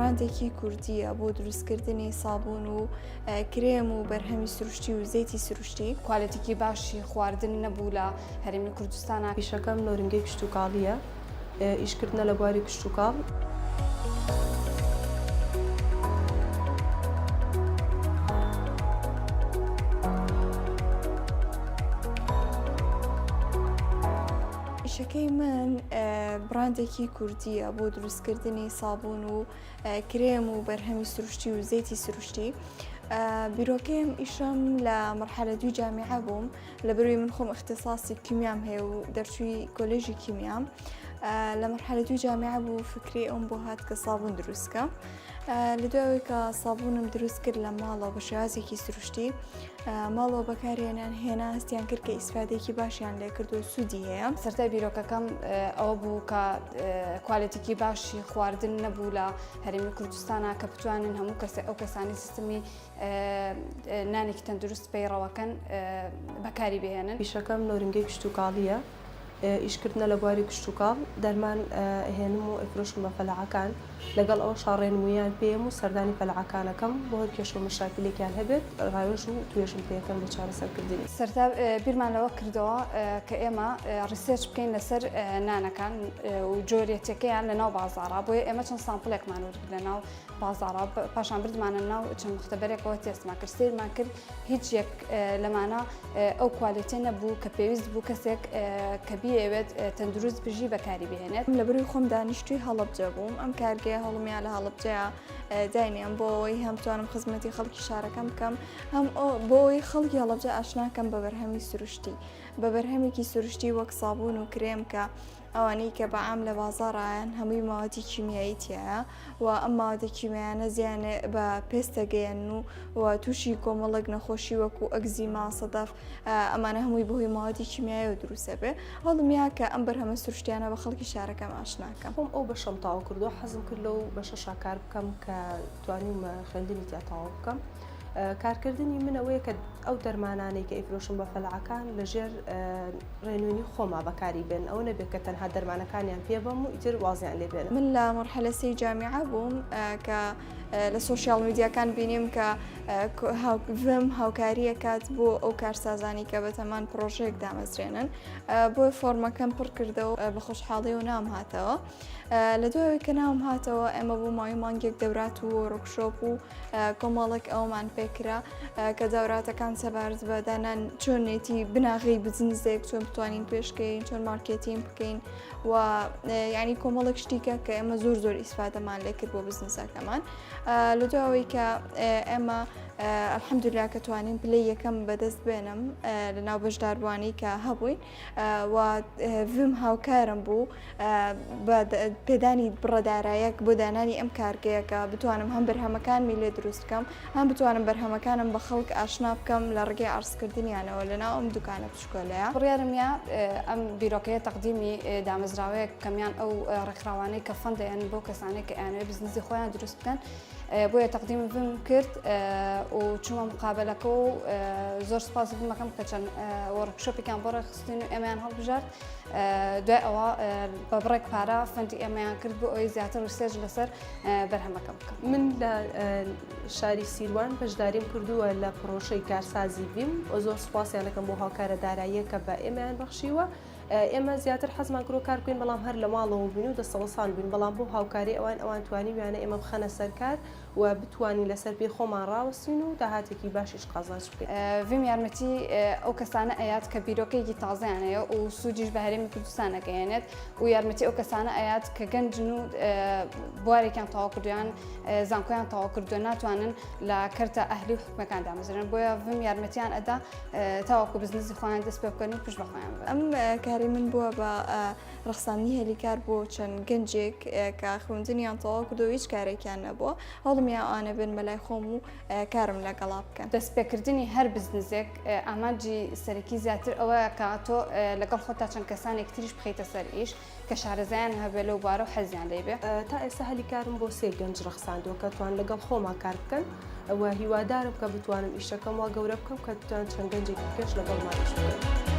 براندێکی کوردیە بۆ دروستکردنی سابوون و کرێم و بەرهەمی سروشتی و زەیتی سروشتی. کوالێتیکی باشی خواردن نەبوو لە هەرێمی کوردستانە. پیشەکەم نۆرنگەی کشتتوکاڵیە، ئیشکردنە لە بواری کشتتوکاڵ. ئیشەکەی من براندێکی کوردیە بۆ دروستکردنی سابوون و کرێم و بەرهەمی سروشتی و زەیتی سروشتی. بیرۆکەیم ئیشەم لە مەرحەلە دوی جامیعە بووم، لەبەروی من خۆم اختصاصی کیمیام هەیە و دەرچووی کۆلێژی کیمیام. لە مەرحەلە دوی جامیعە بوو فکری ئەوم بۆ هات کە سابوون دروستکەم. لە دوای کە سابوونم دروست کرد لە ماڵەوە بە شێوازێکی سروشتی، ماڵەوە بەکارهێنان هێنا هەستیان کرد کە ئیسفادێکی باشیان لێ کرد و سوودی هەیە. سەرەتای بیرۆکەکەم ئەوە بوو کە کوالێتیکی باشی خواردن نەبوو لە هەرێمی کوردستانە کە بتوانن هەموو ئەو کەسانی سیستمی نانێکی تەندروست پەیڕەوەکەن بەکاری بهێنن. پیشەکەم نۆرنگەی کشتتوکاڵیە، ئیشکردنە لە بواری کشتتوکاڵ، دەرمان هێنم و ئەفرۆشم بە فەلەعەکان، لەگەڵ ئەوە شاڕێنمویان پێم و سەردانی فەلەعەکانەکەم بۆ هەر کێشە و مشاکلێکیان هەبێت ڕاوێژ و توێژم پێەکەم بۆ چارەسەرکردنی. سەرەتا بیرمان لەوە کردەوە کە ئێمە ڕیسێرچ بکەین لەسەر نانەکان و جۆرێتەکەیان لەناو بازاڕا، بۆیە ئێمە چەند سامپڵێکمان وەرگرت لەناو بازاڕا، پاشان بردمانە ناو چەند مختبەرێکەوە تێستمان کرد، سیرمان کرد هیچ یەک لەمانە ئەو کوالێتێ نەبوو کە پێویست بوو کەسێک کە بیەوێت تەندروست بژی بەکاری بهێنێت. لەبەروی خۆم دانیشتووی هەڵەبجە بووم، ئەم کارگەیە هەڵمیان لە هەڵەبجەیە داینیان بۆ ئەوەی هەم توانم خزمەتی خەڵکی شارەکەم بکەم، هەم بۆ ئەوەی خەڵکی هەڵەبجە ئاشناکەم بە بەرهەمی سروشتی، بە بەرهەمێکی سروشتی وەک سابوون و کرێم کە ئەوانەی کە بەعام لە بازاڕایان هەمووی ماوەتی کیمیایی تایە و ئەم ماوەتە کیمیانە زیانێ بە پێستەگەیەن و تووشی کۆمەڵک نەخۆشی وەکو ئەگزیما، سەدەف، ئەمانە هەمووی بەهۆی ماوەتی کیمیایی دروستە بێ. هەڵمیا کە ئەم بەرهەمە سروشتیانە بە خەڵکی شارەکەم ئاشناکەم. خۆم ئەو بەشەم تاوا کردو، حەزم کرد لەو بەشە شاکار بکەم کە توانیم خوێندنی تیا تاوا بکەم. کارکردنی من ئەوەیە کە ئەو دەرمانانەی کە ئیفرۆشم بە فەلەعەکان لەژێر ڕێنوێنی خۆما بەکاری بێن، ئەوە نەبێت کە تەنها دەرمانەکانیان پێ بەم و ئیتر وازیان لێ بێنن. من لە مەرحەلە سەی جامیعە بووم کە لە سۆشیال میدیاکان بینیم کە ڤم هاوکاریەکات بۆ ئەو کارسازانی کە بەتەمان پرۆژێک دامەزرێنن، بۆ فۆرمەکەم پڕ کردەوە بە خۆشحاڵی و نام هاتەوە. لە دوای کە نام هاتەوە ئێمە بۆ ماوەی مانگێک دەورات و ڕوکشۆپ و کۆمەڵێک ئەومان پێکرا کە دەوراتەکان سەبارەت بە دانان چۆنێتی بناغی بزنسێک چۆن بتوانین پێشکەین، چۆن مارکێتینگ بکەین و یعنی کۆمەڵێک شتێکە کە ئێمە زۆر ئیسفادەمان لێ کرد بۆ بزنسەکەمان. لە دوای کە ئێمە الحەمدوللا کە توانین پلەی یەکەم بەدەست بێنم لە ناو بەشداربووانی کە هەبووین و ڤم هاوکارم بوو بە پێدانی بڕەدارایەک بۆ دانانی ئەم کارگەیەکە بتوانم هەم بەرهەمەکانمی لێ دروست بکەم، هەم بتوانم بەرهەمەکانم بە خەڵک ئاشنا بکەم لە ڕێگەی عرضکردنیانەوە لەناو ئەم دوکانە بچکۆلەیە. بڕیارمە ئەم بیرۆکەیە تەقدیمی دامەزراوەیە کەمیان ئەو ڕێکخراوانەی کە فەندەیان بۆ کەسانێک کە ئەیانەوێت بزنسی خۆیان دروست بکەن بۆیە تەقدیمی ڤم کرد و چوومە مقابلەکە و زۆر سوپاس ڤمەکەم کە چەند وەرکشۆپێکیان بۆ ڕێخستین و ئێمەیان هەڵبژارد. دوای ئەوە بە بڕێک پارە فەندی ئێمەیان کرد بۆ ئەوەی زیاتر ریسێرچ لەسەر بەرهەمەکەم بکەم. من لە شاری سیروان بەشداریم کردووە لە پرۆژەی کارسازی ڤیم و زۆر سوپاسیانەکەم بۆ هاوکارە داراییە کە بە ئێمەیان بەخشیوە. ئێمە زیاتر حەزمان کرۆ کار بکەین بەڵام هەر لە ماڵەوە بین و دەسەڵەسان بین، بەڵام بۆ هاوکاری ئەوان توانی ویانە ئێمە بخەنە سەرکار و بتوانین لەسەر پێی خۆمان ڕاوەستین و داهاتێکی باشیش قازانج بکەین. ڤیم یارمەتی ئەو کەسانە ئەیات کە بیرۆکەیەکی تازەیانەیە و سوودیش بە هەرێمی کوردستانەکەیێنێت و یارمەتی ئەو کەسانە ئەیات کە گەنجن و بوارێکیان تەواو کردویان زانکۆیان تەواو کردووە ناتوانن لە کەرتە ئەهلی و حکومەکان دامەزرێن، بۆیە ڤم یارمەتیان ئەدا تاواکو بزنسی خۆیان دەست پێ بکەن و پشت بە خۆیان بن. ئەم کاری من بووە بە ڕخسانی هەلیکار بۆ چەند گەنجێک کە خوێندنیان تەواو کردو هیچ کارێکیان نەبووە، هەڵمی ئەوانە بن بەلای خۆم و کارم لەگەڵا بکەن. دەستپێکردنی هەر بزنسێک ئامانجی سەرەکی زیاتر ئەوەیە کە تۆ لەگەڵ خۆتا چەند کەسانێک تریش بخەیتە سەر ئیش کە شارەزایان هەبێ لەو بارە و حەزیان لێ بێ. تا ئێستا هەلیکارم بۆ 3 گەنج ڕخساندووە کە توان لەگەڵ خۆما کار بکەن و هیوادارم کە بتوانم ئیشەکەم وا گەورە بکەم کە توان چەند گەنجێکی کەش لەگەڵ ماریش بکەن.